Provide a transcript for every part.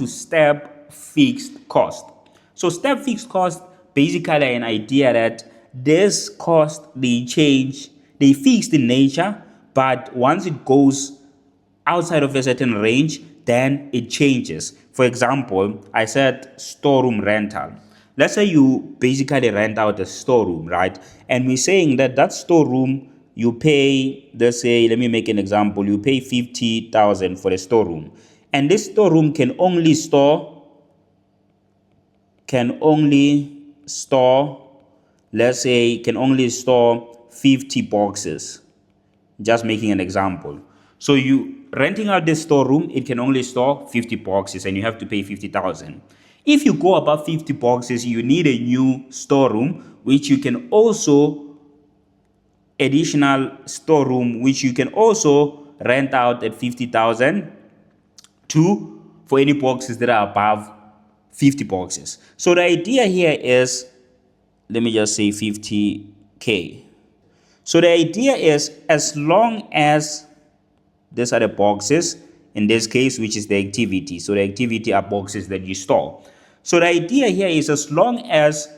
to step fixed cost. So step fixed cost basically an idea that this cost they change, they fixed in nature, but once it goes outside of a certain range, then it changes. For example, I said storeroom rental. Let's say you basically rent out a storeroom, right? And we're saying that that storeroom you pay, let's say, let me make an example, you pay 50,000 for a storeroom. And this storeroom can only store, let's say, can only store 50 boxes. Just making an example. So you renting out this storeroom, it can only store 50 boxes and you have to pay 50,000. If you go above 50 boxes, you need a new storeroom, which you can also additional storeroom, which you can also rent out at 50,000 to for any boxes that are above 50 boxes. So the idea here is, let me just say 50K. So the idea is, as long as these are the boxes, in this case, which is the activity. So the activity are boxes that you store. So the idea here is, as long as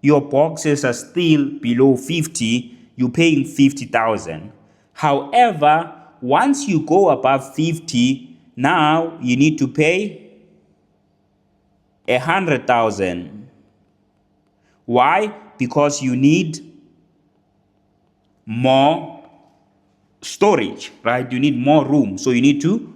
your boxes are still below 50, you're paying 50,000. However, once you go above 50, now you need to pay 100,000. Why? Because you need more storage, right? You need more room, so you need to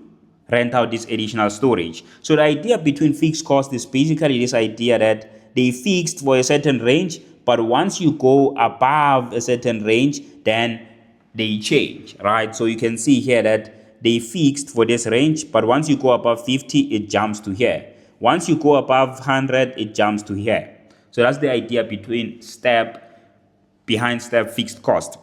rent out this additional storage. So the idea between fixed cost is basically this idea that they fixed for a certain range, but once you go above a certain range, then they change, right? So you can see here that they fixed for this range, but once you go above 50, it jumps to here. Once you go above 100, it jumps to here. So that's the idea behind step fixed cost.